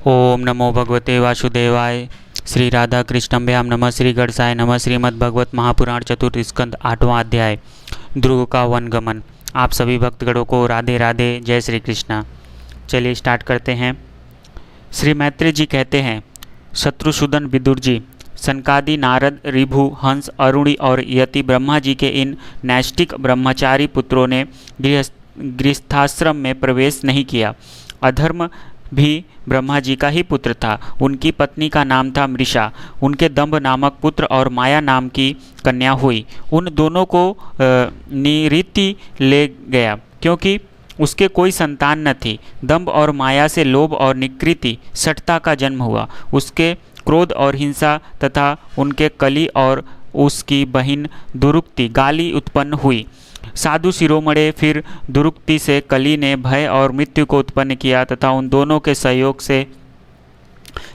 ओम नमो भगवते वासुदेवाय। श्री राधा कृष्णभ्याम नमः। श्री गणसाय नमः। श्रीमद्भगवत महापुराण चतुर्थ स्कंद 8वां अध्याय ध्रुव का वनगमन। आप सभी भक्तगणों को राधे राधे, जय श्री कृष्णा। चलिए स्टार्ट करते हैं। श्री मैत्रेय जी कहते हैं, शत्रुसूदन विदुर जी, सनकादि नारद, ऋभु, हंस, अरुणि और यति ब्रह्मा जी के इन नैष्टिक ब्रह्मचारी पुत्रों ने गृहस्थाश्रम में प्रवेश नहीं किया। अधर्म भी ब्रह्मा जी का ही पुत्र था। उनकी पत्नी का नाम था मृषा। उनके दंभ नामक पुत्र और माया नाम की कन्या हुई। उन दोनों को निऋति ले गया, क्योंकि उसके कोई संतान न थी। दंभ और माया से लोभ और निकृति सठता का जन्म हुआ। उसके क्रोध और हिंसा तथा उनके कली और उसकी बहिन दुरुक्ति गाली उत्पन्न हुई। साधु शिरोमणे फिर दुरुक्ति से कली ने भय और मृत्यु को उत्पन्न किया तथा उन दोनों के सहयोग से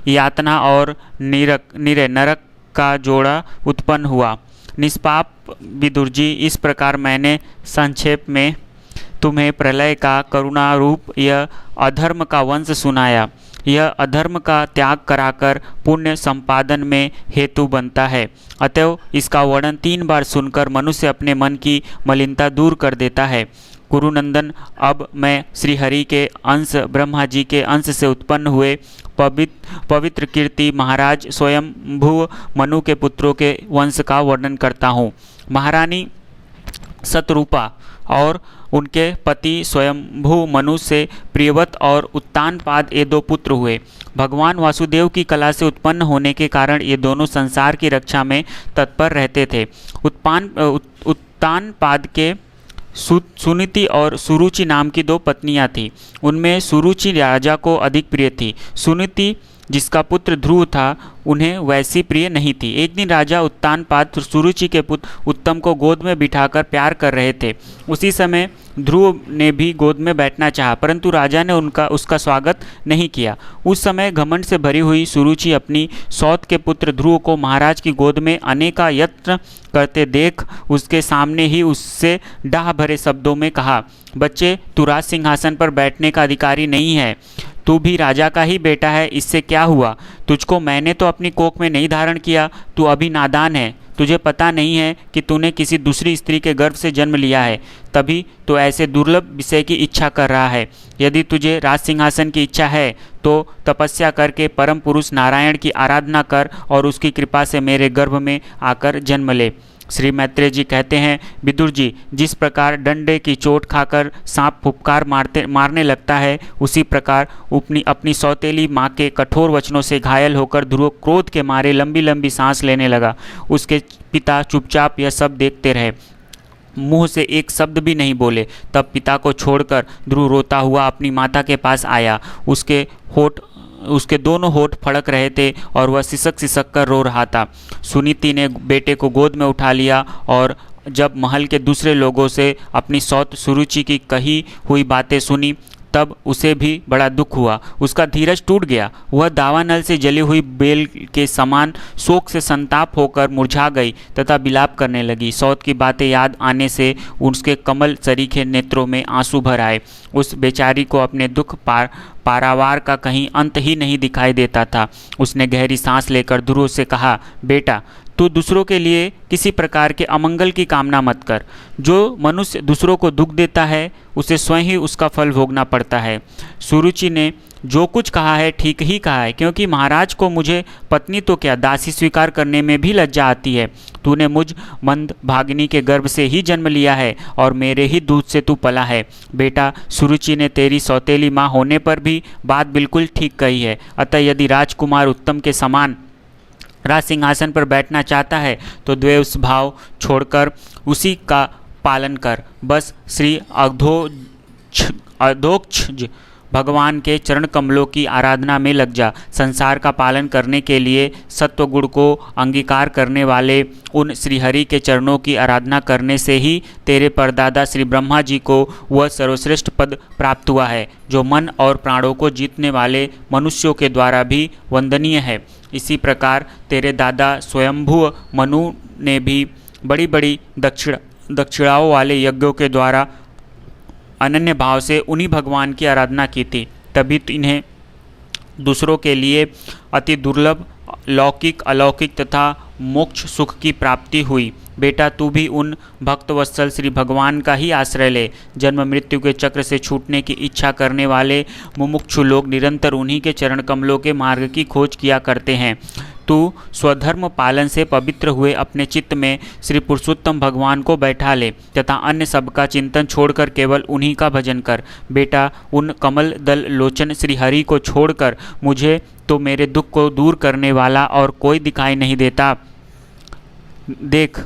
यातना और नरक का जोड़ा उत्पन्न हुआ। निष्पाप विदुर जी, इस प्रकार मैंने संक्षेप में तुम्हें प्रलय का करुणा रूप यह अधर्म का वंश सुनाया। यह अधर्म का त्याग कराकर पुण्य संपादन में हेतु बनता है। अतएव इसका वर्णन 3 बार सुनकर मनुष्य अपने मन की मलिनता दूर कर देता है। कुरुनंदन, अब मैं श्रीहरि के अंश ब्रह्मा जी के अंश से उत्पन्न हुए पवित्र कीर्ति महाराज स्वयंभू मनु के पुत्रों के वंश का वर्णन करता हूँ। महारानी शतरूपा और उनके पति स्वयंभू मनु से प्रियवत और उत्तानपाद ये 2 पुत्र हुए। भगवान वासुदेव की कला से उत्पन्न होने के कारण ये दोनों संसार की रक्षा में तत्पर रहते थे। उत्तानपाद के सुनीति और सुरुचि नाम की 2 पत्नियां थीं। उनमें सुरुचि राजा को अधिक प्रिय थी। सुनीति, जिसका पुत्र ध्रुव था, उन्हें वैसी प्रिय नहीं थी। एक दिन राजा उत्तानपाद सुरुचि के पुत्र उत्तम को गोद में बिठाकर प्यार कर रहे थे। उसी समय ध्रुव ने भी गोद में बैठना चाहा, परंतु राजा ने उसका स्वागत नहीं किया। उस समय घमंड से भरी हुई सुरुचि अपनी सौत के पुत्र ध्रुव को महाराज की गोद में अनेका यत्न करते देख उसके सामने ही उससे डाह भरे शब्दों में कहा, बच्चे, तू राज सिंहासन पर बैठने का अधिकारी नहीं है। तू भी राजा का ही बेटा है, इससे क्या हुआ? तुझको मैंने तो अपनी कोख में नहीं धारण किया। तू अभी नादान है। तुझे पता नहीं है कि तूने किसी दूसरी स्त्री के गर्भ से जन्म लिया है, तभी तो ऐसे दुर्लभ विषय की इच्छा कर रहा है। यदि तुझे राज सिंहासन की इच्छा है तो तपस्या करके परम पुरुष नारायण की आराधना कर और उसकी कृपा से मेरे गर्भ में आकर जन्म ले। श्री मैत्रेय जी कहते हैं, विदुर जी, जिस प्रकार डंडे की चोट खाकर सांप फुफकार मारने लगता है, उसी प्रकार अपनी सौतेली माँ के कठोर वचनों से घायल होकर ध्रुव क्रोध के मारे लंबी लंबी सांस लेने लगा। उसके पिता चुपचाप यह सब देखते रहे, मुंह से एक शब्द भी नहीं बोले। तब पिता को छोड़कर ध्रुव रोता हुआ अपनी माता के पास आया। उसके दोनों होठ फड़क रहे थे और वह सिसक सिसक कर रो रहा था। सुनीति ने बेटे को गोद में उठा लिया और जब महल के दूसरे लोगों से अपनी सौत सुरुचि की कही हुई बातें सुनी, तब उसे भी बड़ा दुख हुआ। उसका धीरज टूट गया। वह दावानल से जली हुई बेल के समान शोक से संताप होकर मुरझा गई तथा विलाप करने लगी। सौत की बातें याद आने से उसके कमल सरीखे नेत्रों में आंसू भर आए। उस बेचारी को अपने दुख पारावार का कहीं अंत ही नहीं दिखाई देता था। उसने गहरी सांस लेकर ध्रुव से कहा, बेटा, तू दूसरों के लिए किसी प्रकार के अमंगल की कामना मत कर। जो मनुष्य दूसरों को दुख देता है, उसे स्वयं ही उसका फल भोगना पड़ता है। सुरुचि ने जो कुछ कहा है ठीक ही कहा है, क्योंकि महाराज को मुझे पत्नी तो क्या, दासी स्वीकार करने में भी लज्जा आती है। तूने मुझ मंद भागिनी के गर्भ से ही जन्म लिया है और मेरे ही दूध से तू पला है। बेटा, सुरुचि ने तेरी सौतेली माँ होने पर भी बात बिल्कुल ठीक कही है। अतः यदि राजकुमार उत्तम के समान राज सिंहासन पर बैठना चाहता है तो द्वेष भाव छोड़कर उसी का पालन कर। बस श्री अधोक्षज भगवान के चरण कमलों की आराधना में लग जा। संसार का पालन करने के लिए सत्वगुण को अंगीकार करने वाले उन श्रीहरि के चरणों की आराधना करने से ही तेरे परदादा श्री ब्रह्मा जी को वह सर्वश्रेष्ठ पद प्राप्त हुआ है, जो मन और प्राणों को जीतने वाले मनुष्यों के द्वारा भी वंदनीय है। इसी प्रकार तेरे दादा स्वयंभू मनु ने भी बड़ी बड़ी दक्षिणाओं वाले यज्ञों के द्वारा अनन्य भाव से उन्हीं भगवान की आराधना की थी, तभी इन्हें दूसरों के लिए अति दुर्लभ लौकिक अलौकिक तथा मोक्ष सुख की प्राप्ति हुई। बेटा, तू भी उन भक्तवत्सल श्री भगवान का ही आश्रय ले। जन्म मृत्यु के चक्र से छूटने की इच्छा करने वाले मुमुक्षु लोग निरंतर उन्हीं के चरण कमलों के मार्ग की खोज किया करते हैं। तू स्वधर्म पालन से पवित्र हुए अपने चित्त में श्री पुरुषोत्तम भगवान को बैठा ले तथा अन्य सबका चिंतन छोड़कर केवल उन्हीं का भजन कर। बेटा, उन कमल दल लोचन श्री हरि को छोड़कर मुझे तो मेरे दुख को दूर करने वाला और कोई दिखाई नहीं देता। देख,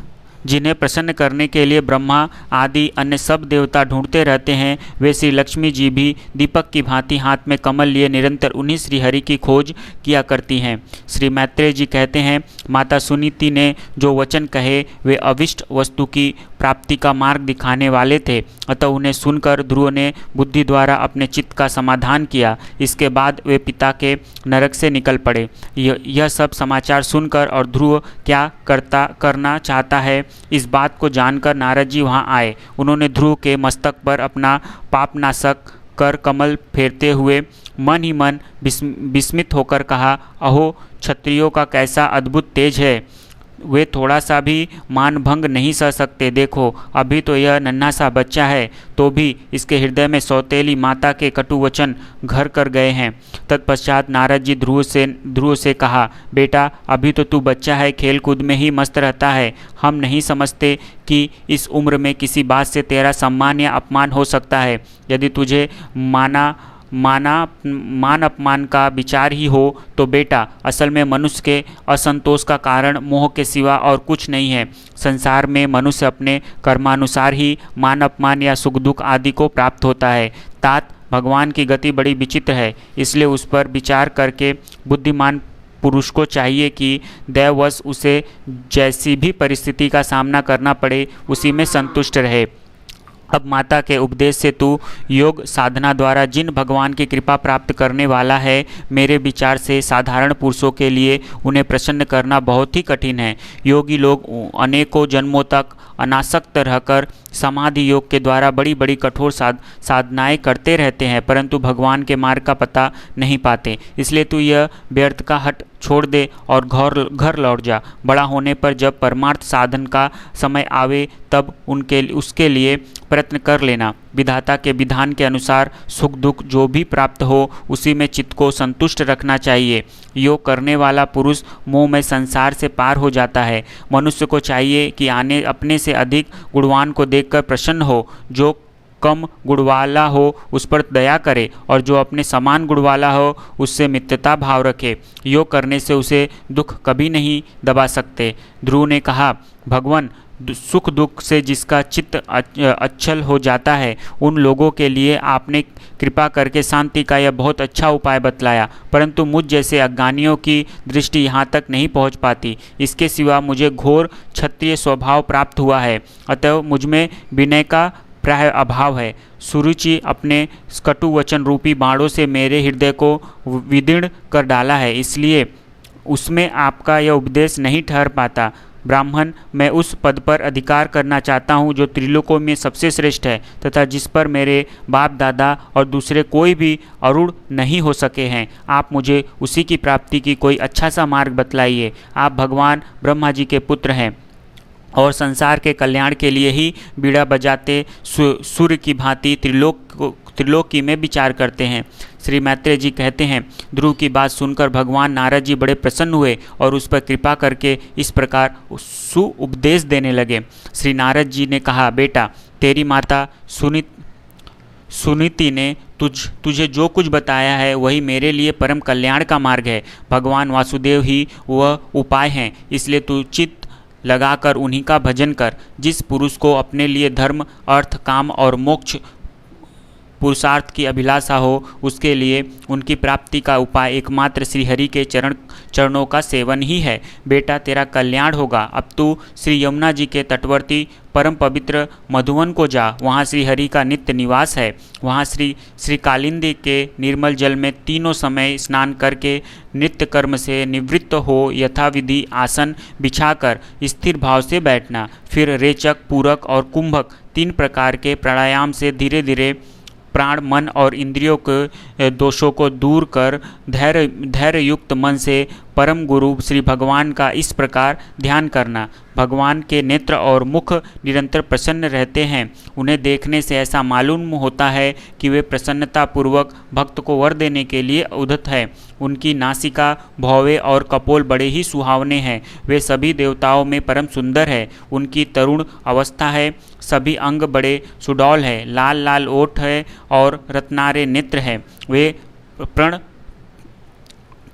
जिन्हें प्रसन्न करने के लिए ब्रह्मा आदि अन्य सब देवता ढूंढते रहते हैं, वे श्री लक्ष्मी जी भी दीपक की भांति हाथ में कमल लिए निरंतर उन्हीं श्री हरि की खोज किया करती हैं। श्री मैत्रेय जी कहते हैं, माता सुनीति ने जो वचन कहे वे अविष्ट वस्तु की प्राप्ति का मार्ग दिखाने वाले थे, अतः उन्हें सुनकर ध्रुव ने बुद्धि द्वारा अपने चित्त का समाधान किया। इसके बाद वे पिता के नरक से निकल पड़े। यह सब समाचार सुनकर और ध्रुव क्या करना चाहता है, इस बात को जानकर नारद जी वहाँ आए। उन्होंने ध्रुव के मस्तक पर अपना पापनाशक कर कमल फेरते हुए मन ही मन विस्मित होकर कहा, अहो, क्षत्रियों का कैसा अद्भुत तेज है, वे थोड़ा सा भी मान भंग नहीं सह सकते। देखो, अभी तो यह नन्हा सा बच्चा है, तो भी इसके हृदय में सौतेली माता के कटु वचन घर कर गए हैं। तत्पश्चात नारद जी ध्रुव से कहा, बेटा, अभी तो तू बच्चा है, खेल कूद में ही मस्त रहता है। हम नहीं समझते कि इस उम्र में किसी बात से तेरा सम्मान या अपमान हो सकता है। यदि तुझे मान अपमान का विचार ही हो तो बेटा, असल में मनुष्य के असंतोष का कारण मोह के सिवा और कुछ नहीं है। संसार में मनुष्य अपने कर्मानुसार ही मान अपमान या सुख दुख आदि को प्राप्त होता है। तात, भगवान की गति बड़ी विचित्र है, इसलिए उस पर विचार करके बुद्धिमान पुरुष को चाहिए कि दैववश उसे जैसी भी परिस्थिति का सामना करना पड़े उसी में संतुष्ट रहे। अब माता के उपदेश से तू योग साधना द्वारा जिन भगवान की कृपा प्राप्त करने वाला है, मेरे विचार से साधारण पुरुषों के लिए उन्हें प्रसन्न करना बहुत ही कठिन है। योगी लोग अनेकों जन्मों तक अनासक्त रहकर समाधि योग के द्वारा बड़ी बड़ी कठोर साधनाएं करते रहते हैं, परंतु भगवान के मार्ग का पता नहीं पाते। इसलिए तू यह व्यर्थ का हट छोड़ दे और घर लौट जा। बड़ा होने पर जब परमार्थ साधन का समय आवे तब उसके लिए प्रयत्न कर लेना। विधाता के विधान के अनुसार सुख दुख जो भी प्राप्त हो उसी में चित्त को संतुष्ट रखना चाहिए। योग करने वाला पुरुष मोह में संसार से पार हो जाता है। मनुष्य को चाहिए कि अपने से अधिक गुणवान को देखकर प्रसन्न हो, जो कम गुणवाला हो उस पर दया करे और जो अपने समान गुणवाला हो उससे मित्रता भाव रखे। योग करने से उसे दुख कभी नहीं दबा सकते। ध्रुव ने कहा, भगवान, सुख दुख से जिसका चित्त अच्छल हो जाता है, उन लोगों के लिए आपने कृपा करके शांति का यह बहुत अच्छा उपाय बतलाया, परंतु मुझ जैसे अज्ञानियों की दृष्टि यहाँ तक नहीं पहुँच पाती। इसके सिवा मुझे घोर क्षत्रिय स्वभाव प्राप्त हुआ है, अतः मुझमें विनय का प्राय अभाव है। सुरुचि अपने कटु वचन रूपी बाणों से मेरे हृदय को विदीर्ण कर डाला है, इसलिए उसमें आपका यह उपदेश नहीं ठहर पाता। ब्राह्मण, मैं उस पद पर अधिकार करना चाहता हूँ जो त्रिलोकों में सबसे श्रेष्ठ है तथा जिस पर मेरे बाप दादा और दूसरे कोई भी अरूढ़ नहीं हो सके हैं। आप मुझे उसी की प्राप्ति की कोई अच्छा सा मार्ग बतलाइए। आप भगवान ब्रह्मा जी के पुत्र हैं और संसार के कल्याण के लिए ही बीड़ा बजाते सूर्य की भांति त्रिलोकी में विचार करते हैं। श्री मैत्रेय जी कहते हैं, ध्रुव की बात सुनकर भगवान नारद जी बड़े प्रसन्न हुए और उस पर कृपा करके इस प्रकार उपदेश देने लगे। श्री नारद जी ने कहा, बेटा, तेरी माता सुनीति ने तुझे जो कुछ बताया है वही मेरे लिए परम कल्याण का मार्ग है। भगवान वासुदेव ही वह उपाय हैं, इसलिए तू चित्त लगाकर उन्हीं का भजन कर। जिस पुरुष को अपने लिए धर्म अर्थ काम और मोक्ष पुरुषार्थ की अभिलाषा हो उसके लिए उनकी प्राप्ति का उपाय एकमात्र श्रीहरि के चरणों का सेवन ही है। बेटा, तेरा कल्याण होगा। अब तू श्री यमुना जी के तटवर्ती परम पवित्र मधुवन को जा, वहाँ श्रीहरि का नित्य निवास है। वहाँ श्री कालिंदी के निर्मल जल में तीनों समय स्नान करके नित्य कर्म से निवृत्त हो यथाविधि आसन बिछाकर स्थिर भाव से बैठना। फिर रेचक, पूरक और कुंभक 3 प्रकार के प्राणायाम से धीरे धीरे प्राण मन और इंद्रियों के दोषों को दूर कर धैर्य युक्त मन से परम गुरु श्री भगवान का इस प्रकार ध्यान करना। भगवान के नेत्र और मुख निरंतर प्रसन्न रहते हैं। उन्हें देखने से ऐसा मालूम होता है कि वे प्रसन्नतापूर्वक भक्त को वर देने के लिए उद्यत है। उनकी नासिका, भौवे और कपोल बड़े ही सुहावने हैं। वे सभी देवताओं में परम सुंदर है। उनकी तरुण अवस्था है। सभी अंग बड़े सुडौल है। लाल लाल ओठ है और रत्नारे नेत्र है। वे प्रण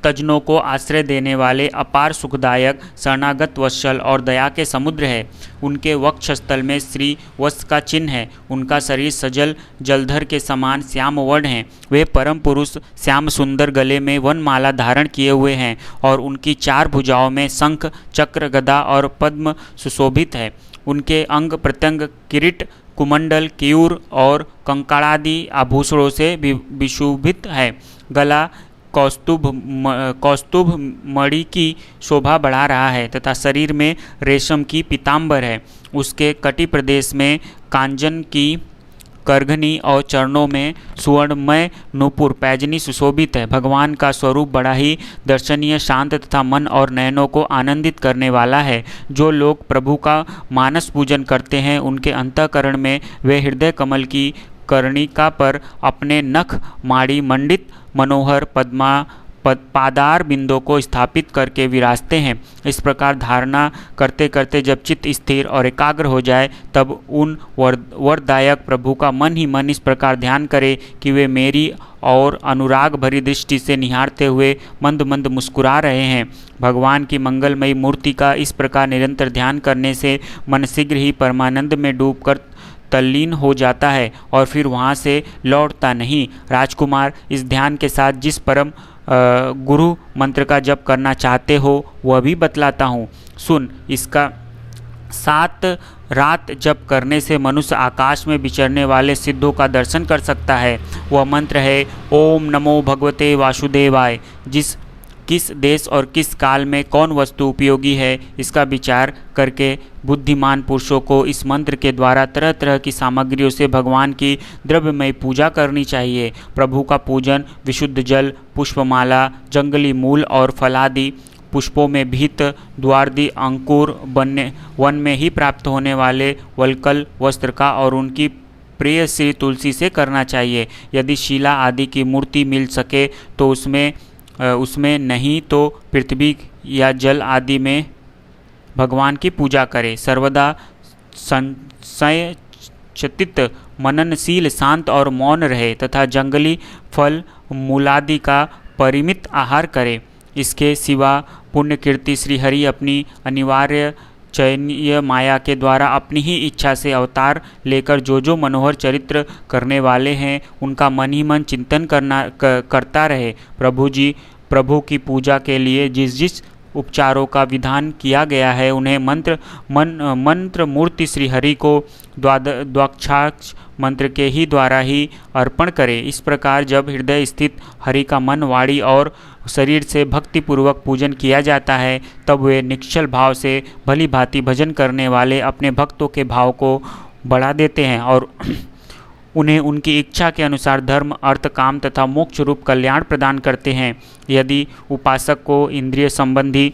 तजनों को आश्रय देने वाले अपार सुखदायक शरणागत वत्सल और दया के समुद्र है। उनके वक्षस्थल में श्री वत्स का चिन्ह है। उनका शरीर सजल जलधर के समान श्याम वर्ण है। वे परम पुरुष श्याम सुंदर गले में वनमाला धारण किए हुए हैं और उनकी 4 भुजाओं में शंख, चक्र, गदा और पद्म सुशोभित है। उनके अंग प्रत्यंग किरीट, कुमंडल, केयूर और कंकड़ादि आभूषणों से विशोभित है। गला कौस्तुभ मणि की शोभा बढ़ा रहा है तथा शरीर में रेशम की पीताम्बर है। उसके कटी प्रदेश में कांजन की करघनी और चरणों में सुवर्णमय नूपुर पैजनी सुशोभित है। भगवान का स्वरूप बड़ा ही दर्शनीय, शांत तथा मन और नयनों को आनंदित करने वाला है। जो लोग प्रभु का मानस पूजन करते हैं उनके अंतःकरण में वे हृदय कमल की कर्णिका पर अपने नख माड़ी मंडित मनोहर पादार बिंदों को स्थापित करके विराजते हैं। इस प्रकार धारणा करते करते जब चित्त स्थिर और एकाग्र हो जाए तब उन वरदायक प्रभु का मन ही मन इस प्रकार ध्यान करे कि वे मेरी और अनुराग भरी दृष्टि से निहारते हुए मंद मंद मुस्कुरा रहे हैं। भगवान की मंगलमयी मूर्ति का इस प्रकार निरंतर ध्यान करने से मन शीघ्र ही परमानंद में डूबकर तल्लीन हो जाता है और फिर वहाँ से लौटता नहीं। राजकुमार, इस ध्यान के साथ जिस परम गुरु मंत्र का जप करना चाहते हो वह भी बतलाता हूँ, सुन। इसका 7 रात जप करने से मनुष्य आकाश में विचरने वाले सिद्धों का दर्शन कर सकता है। वह मंत्र है ओम नमो भगवते वासुदेवाय। किस देश और किस काल में कौन वस्तु उपयोगी है इसका विचार करके बुद्धिमान पुरुषों को इस मंत्र के द्वारा तरह तरह की सामग्रियों से भगवान की द्रव्यमय पूजा करनी चाहिए। प्रभु का पूजन विशुद्ध जल, पुष्पमाला, जंगली मूल और फलादि पुष्पों में भीत द्वारदी अंकुर वन में ही प्राप्त होने वाले वल्कल वस्त्र का और उनकी प्रिय श्री तुलसी से करना चाहिए। यदि शिला आदि की मूर्ति मिल सके तो उसमें नहीं तो पृथ्वी या जल आदि में भगवान की पूजा करें। सर्वदा संशयचित्त, मननशील, शांत और मौन रहे तथा जंगली फल मूलादि का परिमित आहार करे। इसके सिवा पुण्यकीर्ति श्रीहरि अपनी अनिवार्य चयनीय माया के द्वारा अपनी ही इच्छा से अवतार लेकर जो मनोहर चरित्र करने वाले हैं उनका मन ही मन चिंतन करता रहे। प्रभु की पूजा के लिए जिस उपचारों का विधान किया गया है उन्हें मंत्र मूर्ति श्रीहरि को द्वाक्षाक्ष मंत्र के ही द्वारा ही अर्पण करे। इस प्रकार जब हृदय स्थित हरि का मन, वाणी और शरीर से भक्तिपूर्वक पूजन किया जाता है तब वे निश्चल भाव से भली भांति भजन करने वाले अपने भक्तों के भाव को बढ़ा देते हैं और उन्हें उनकी इच्छा के अनुसार धर्म, अर्थ, काम तथा मोक्ष रूप कल्याण प्रदान करते हैं। यदि उपासक को इंद्रिय संबंधी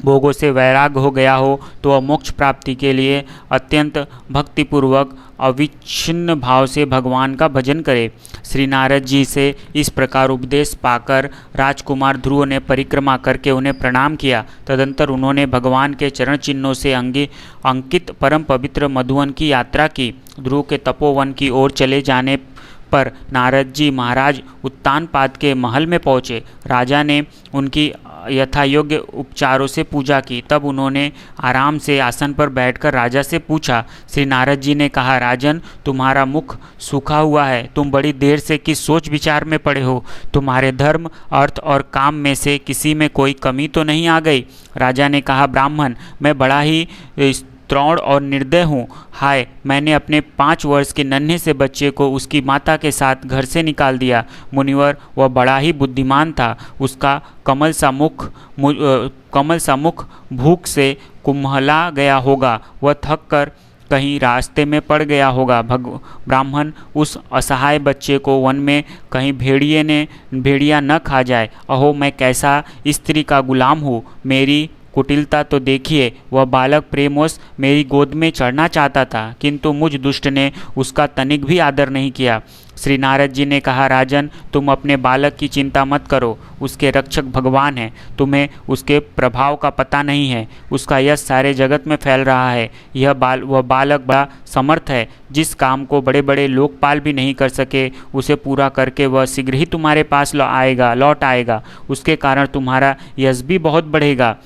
भोगों से वैराग्य हो गया हो तो वह मोक्ष प्राप्ति के लिए अत्यंत भक्तिपूर्वक अविच्छिन्न भाव से भगवान का भजन करे। श्री नारद जी से इस प्रकार उपदेश पाकर राजकुमार ध्रुव ने परिक्रमा करके उन्हें प्रणाम किया। तदंतर उन्होंने भगवान के चरण चिन्हों से अंकित परम पवित्र मधुवन की यात्रा की। ध्रुव के तपोवन की ओर चले जाने पर नारद जी महाराज उत्तानपाद के महल में पहुँचे। राजा ने उनकी यथायोग्य उपचारों से पूजा की। तब उन्होंने आराम से आसन पर बैठकर राजा से पूछा। श्री नारद जी ने कहा, राजन, तुम्हारा मुख सूखा हुआ है। तुम बड़ी देर से किस सोच विचार में पड़े हो? तुम्हारे धर्म, अर्थ और काम में से किसी में कोई कमी तो नहीं आ गई? राजा ने कहा, ब्राह्मण, मैं बड़ा ही त्रोण और निर्दय हूँ। हाय, मैंने अपने 5 वर्ष के नन्हे से बच्चे को उसकी माता के साथ घर से निकाल दिया। मुनिवर, वह बड़ा ही बुद्धिमान था। उसका कमल सा मुख भूख से कुम्हला गया होगा। वह थक कर कहीं रास्ते में पड़ गया होगा। ब्राह्मण उस असहाय बच्चे को वन में कहीं भेड़िया न खा जाए। अहो, मैं कैसा स्त्री का गुलाम हूँ, मेरी कुटिलता तो देखिए। वह बालक प्रेमवश मेरी गोद में चढ़ना चाहता था, किंतु मुझ दुष्ट ने उसका तनिक भी आदर नहीं किया। श्री नारद जी ने कहा, राजन, तुम अपने बालक की चिंता मत करो, उसके रक्षक भगवान हैं। तुम्हें उसके प्रभाव का पता नहीं है, उसका यश सारे जगत में फैल रहा है। वह बालक बड़ा समर्थ है, जिस काम को बड़े बड़े लोकपाल भी नहीं कर सके, उसे पूरा करके वह शीघ्र ही तुम्हारे पास लौट आएगा। उसके कारण तुम्हारा यश भी बहुत बढ़ेगा।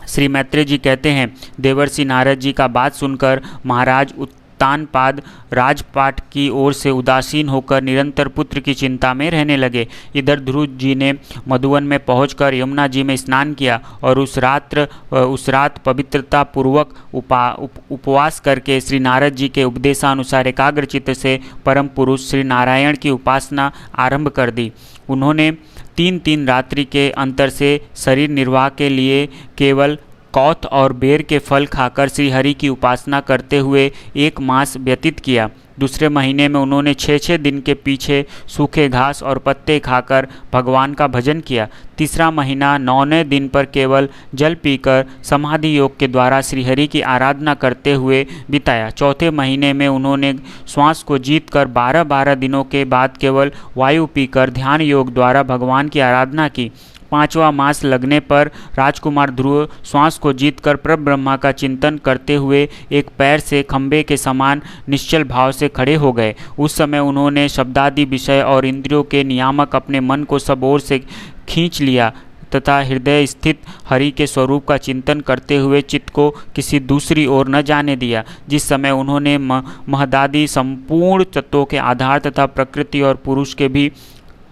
श्री मैत्रेय जी कहते हैं, देवर्षि नारद जी का बात सुनकर महाराज उत्तानपाद राजपाट की ओर से उदासीन होकर निरंतर पुत्र की चिंता में रहने लगे। इधर ध्रुव जी ने मधुवन में पहुंचकर यमुना जी में स्नान किया और उस रात पवित्रता पूर्वक उपवास करके श्री नारद जी के उपदेशानुसार एकाग्रचित्त से परम पुरुष श्री नारायण की उपासना आरंभ कर दी। उन्होंने 3 रात्रि के अंतर से शरीर निर्वाह के लिए केवल कौथ और बेर के फल खाकर श्री हरि की उपासना करते हुए 1 मास व्यतीत किया। दूसरे महीने में उन्होंने 6 दिन के पीछे सूखे घास और पत्ते खाकर भगवान का भजन किया। तीसरा महीना 9वें दिन पर केवल जल पीकर समाधि योग के द्वारा श्रीहरि की आराधना करते हुए बिताया। चौथे महीने में उन्होंने श्वास को जीतकर 12 दिनों के बाद केवल वायु पीकर ध्यान योग द्वारा भगवान की आराधना की। 5वां मास लगने पर राजकुमार ध्रुव श्वास को जीतकर परब्रह्मा का चिंतन करते हुए एक पैर से खंबे के समान निश्चल भाव से खड़े हो गए। उस समय उन्होंने शब्दादि विषय और इंद्रियों के नियामक अपने मन को सब ओर से खींच लिया तथा हृदय स्थित हरि के स्वरूप का चिंतन करते हुए चित्त को किसी दूसरी ओर न जाने दिया। जिस समय उन्होंने महदादि संपूर्ण तत्वों के आधार तथा प्रकृति और पुरुष के भी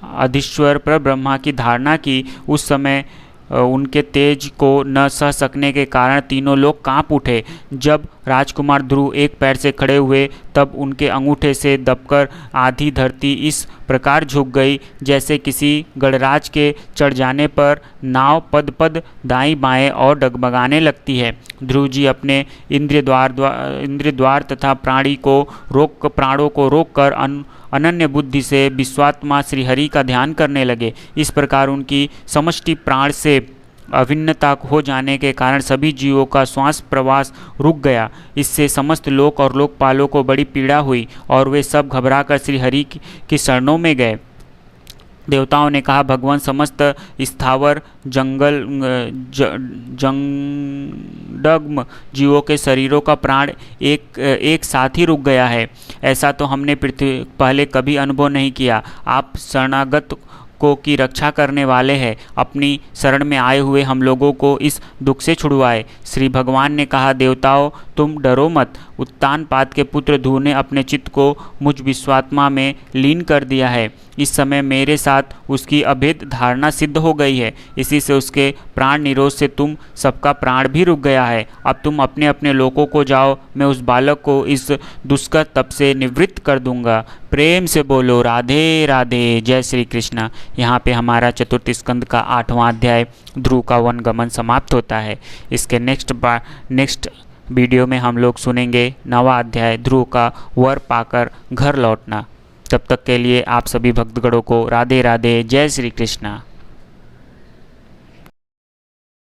अधीश्वर पर ब्रह्मा की धारणा की, उस समय उनके तेज को न सह सकने के कारण तीनों लोग कांप उठे। जब राजकुमार ध्रुव एक पैर से खड़े हुए तब उनके अंगूठे से दबकर आधी धरती इस प्रकार झुक गई जैसे किसी गणराज के चढ़ जाने पर नाव पद पद दाईं बाएं और डगमगाने लगती है। ध्रुव जी अपने इंद्रिय द्वार तथा प्राणों को रोककर अनन्य बुद्धि से विश्वात्मा श्रीहरि का ध्यान करने लगे। इस प्रकार उनकी समष्टि प्राण से अभिन्नता हो जाने के कारण सभी जीवों का श्वास प्रवास रुक गया। इससे समस्त लोक और लोकपालों को बड़ी पीड़ा हुई और वे सब घबराकर श्रीहरि की शरणों में गए। देवताओं ने कहा, भगवान, समस्त स्थावर जंगडग्म जीवों के शरीरों का प्राण एक साथ ही रुक गया है। ऐसा तो हमने पहले कभी अनुभव नहीं किया। आप शरणागत की रक्षा करने वाले हैं, अपनी शरण में आए हुए हम लोगों को इस दुख से छुड़वाए। श्री भगवान ने कहा, देवताओं, तुम डरो मत। उत्तानपाद के पुत्र ध्रुव ने अपने चित्त को मुझ विश्वात्मा में लीन कर दिया है। इस समय मेरे साथ उसकी अभेद धारणा सिद्ध हो गई है। इसी से उसके प्राण निरोध से तुम सबका प्राण भी रुक गया है। अब तुम अपने अपने लोकों को जाओ, मैं उस बालक को इस दुष्कर तप से निवृत्त कर दूंगा। प्रेम से बोलो राधे राधे, जय श्री कृष्ण। यहाँ पे हमारा चतुर्थ स्कंद का 8वां अध्याय ध्रुव का वनगमन समाप्त होता है। इसके नेक्स्ट वीडियो में हम लोग सुनेंगे 9वां अध्याय ध्रुव का वर पाकर घर लौटना। तब तक के लिए आप सभी भक्तगणों को राधे राधे, जय श्री कृष्ण।